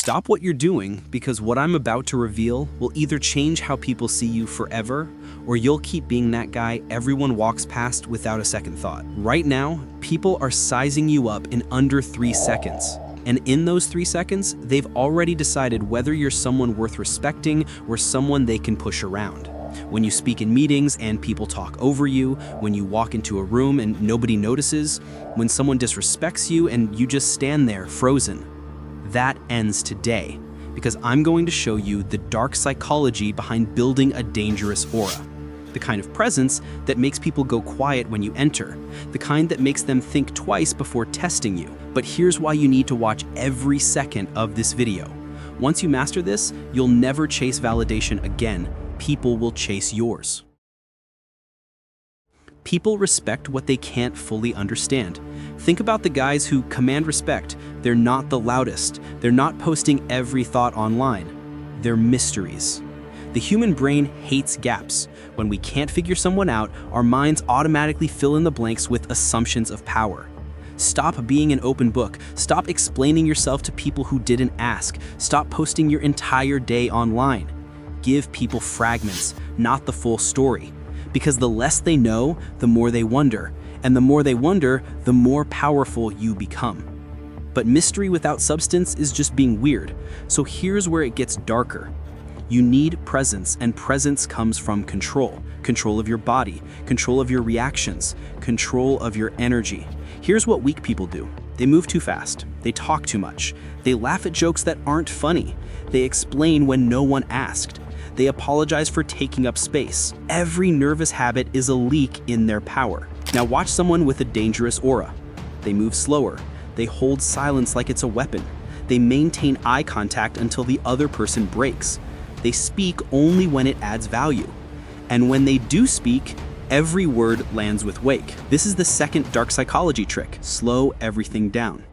Stop what you're doing, because what I'm about to reveal will either change how people see you forever, or you'll keep being that guy everyone walks past without a second thought. Right now, people are sizing you up in under 3 seconds. And in those 3 seconds, they've already decided whether you're someone worth respecting or someone they can push around. When you speak in meetings and people talk over you, when you walk into a room and nobody notices, when someone disrespects you and you just stand there frozen. That ends today, because I'm going to show you the dark psychology behind building a dangerous aura. The kind of presence that makes people go quiet when you enter, the kind that makes them think twice before testing you. But here's why you need to watch every second of this video. Once you master this, you'll never chase validation again. People will chase yours. People respect what they can't fully understand. Think about the guys who command respect. They're not the loudest. They're not posting every thought online. They're mysteries. The human brain hates gaps. When we can't figure someone out, our minds automatically fill in the blanks with assumptions of power. Stop being an open book. Stop explaining yourself to people who didn't ask. Stop posting your entire day online. Give people fragments, not the full story. Because the less they know, the more they wonder. And the more they wonder, the more powerful you become. But mystery without substance is just being weird. So here's where it gets darker. You need presence, and presence comes from control. Control of your body, control of your reactions, control of your energy. Here's what weak people do. They move too fast. They talk too much. They laugh at jokes that aren't funny. They explain when no one asked. They apologize for taking up space. Every nervous habit is a leak in their power. Now watch someone with a dangerous aura. They move slower. They hold silence like it's a weapon. They maintain eye contact until the other person breaks. They speak only when it adds value. And when they do speak, every word lands with weight. This is the second dark psychology trick. Slow everything down.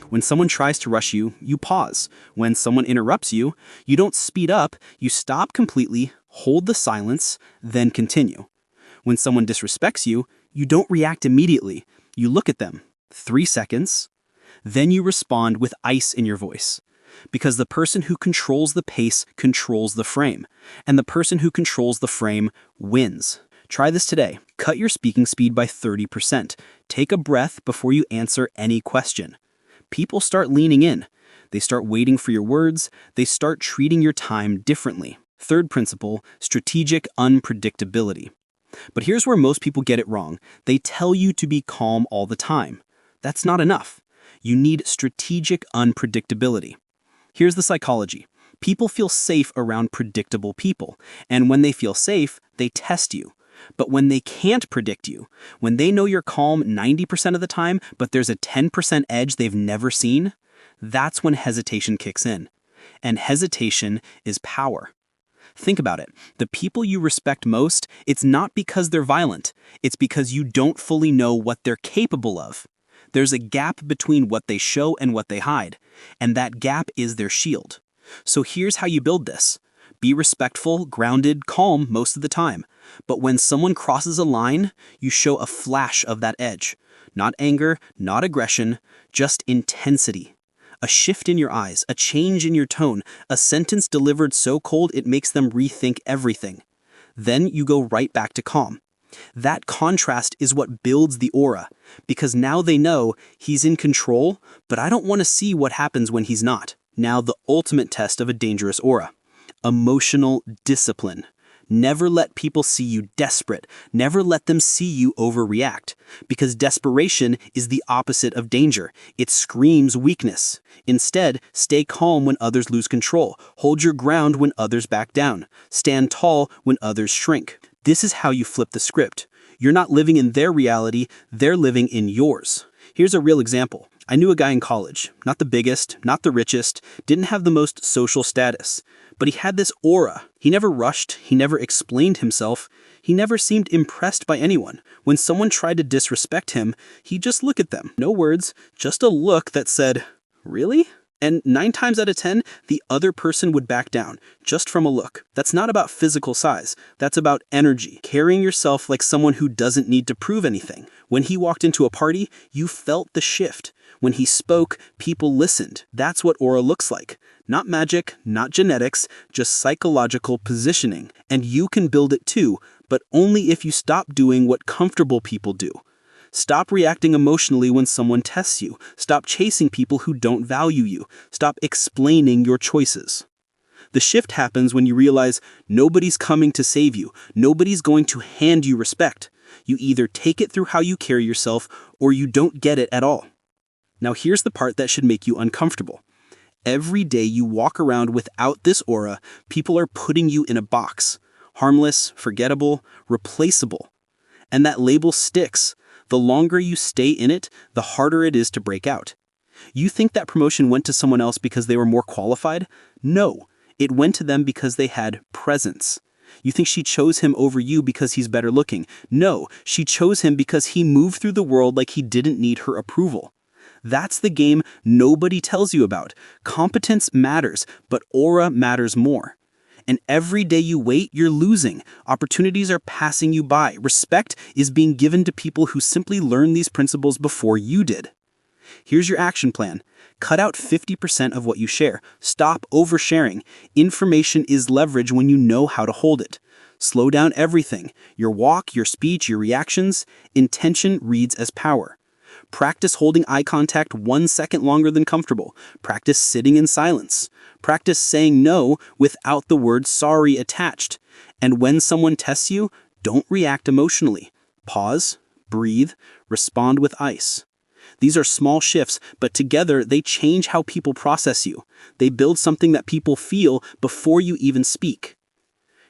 When someone tries to rush you, you pause. When someone interrupts you, you don't speed up, you stop completely, hold the silence, then continue. When someone disrespects you, you don't react immediately. You look at them. 3 seconds. Then you respond with ice in your voice. Because the person who controls the pace controls the frame. And the person who controls the frame wins. Try this today. Cut your speaking speed by 30%. Take a breath before you answer any question. People start leaning in. They start waiting for your words. They start treating your time differently. Third principle, strategic unpredictability. But here's where most people get it wrong. They tell you to be calm all the time. That's not enough. You need strategic unpredictability. Here's the psychology. People feel safe around predictable people. And when they feel safe, they test you. But when they can't predict you, when they know you're calm 90% of the time, but there's a 10% edge they've never seen, that's when hesitation kicks in. And hesitation is power. Think about it. The people you respect most, it's not because they're violent. It's because you don't fully know what they're capable of. There's a gap between what they show and what they hide. And that gap is their shield. So here's how you build this. Be respectful, grounded, calm most of the time. But when someone crosses a line, you show a flash of that edge. Not anger, not aggression, just intensity. A shift in your eyes, a change in your tone, a sentence delivered so cold it makes them rethink everything. Then you go right back to calm. That contrast is what builds the aura, because now they know he's in control, but I don't want to see what happens when he's not. Now the ultimate test of a dangerous aura. Emotional discipline. Never let people see you desperate. Never let them see you overreact. Because desperation is the opposite of danger. It screams weakness. Instead, stay calm when others lose control. Hold your ground when others back down. Stand tall when others shrink. This is how you flip the script. You're not living in their reality, they're living in yours. Here's a real example. I knew a guy in college, not the biggest, not the richest, didn't have the most social status, but he had this aura. He never rushed, he never explained himself, he never seemed impressed by anyone. When someone tried to disrespect him, he'd just look at them. No words, just a look that said, "Really?" And 9 times out of 10, the other person would back down, just from a look. That's not about physical size. That's about energy, carrying yourself like someone who doesn't need to prove anything. When he walked into a party, you felt the shift. When he spoke, people listened. That's what aura looks like. Not magic, not genetics, just psychological positioning. And you can build it too, but only if you stop doing what comfortable people do. Stop reacting emotionally when someone tests you. Stop chasing people who don't value you. Stop explaining your choices. The shift happens when you realize nobody's coming to save you. Nobody's going to hand you respect. You either take it through how you carry yourself or you don't get it at all. Now here's the part that should make you uncomfortable. Every day you walk around without this aura, people are putting you in a box. Harmless, forgettable, replaceable. And that label sticks. The longer you stay in it, the harder it is to break out. You think that promotion went to someone else because they were more qualified? No, it went to them because they had presence. You think she chose him over you because he's better looking? No, she chose him because he moved through the world like he didn't need her approval. That's the game nobody tells you about. Competence matters, but aura matters more. And every day you wait, you're losing. Opportunities are passing you by. Respect is being given to people who simply learned these principles before you did. Here's your action plan. Cut out 50% of what you share. Stop oversharing. Information is leverage when you know how to hold it. Slow down everything. Your walk, your speech, your reactions. Intention reads as power. Practice holding eye contact 1 second longer than comfortable. Practice sitting in silence. Practice saying no without the word sorry attached. And when someone tests you, don't react emotionally. Pause, breathe, respond with ice. These are small shifts, but together they change how people process you. They build something that people feel before you even speak.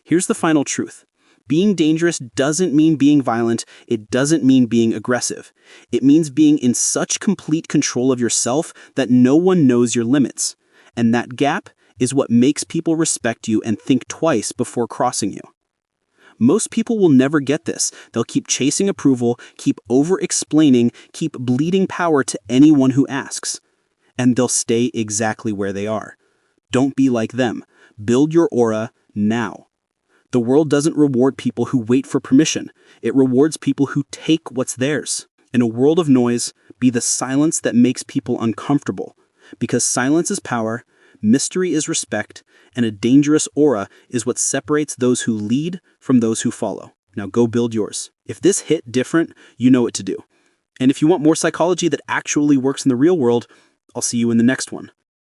Here's the final truth. Being dangerous doesn't mean being violent. It doesn't mean being aggressive. It means being in such complete control of yourself that no one knows your limits. And that gap is what makes people respect you and think twice before crossing you. Most people will never get this. They'll keep chasing approval, keep over-explaining, keep bleeding power to anyone who asks. And they'll stay exactly where they are. Don't be like them. Build your aura now. The world doesn't reward people who wait for permission. It rewards people who take what's theirs. In a world of noise, be the silence that makes people uncomfortable. Because silence is power, mystery is respect, and a dangerous aura is what separates those who lead from those who follow. Now go build yours. If this hit different, you know what to do. And if you want more psychology that actually works in the real world, I'll see you in the next one.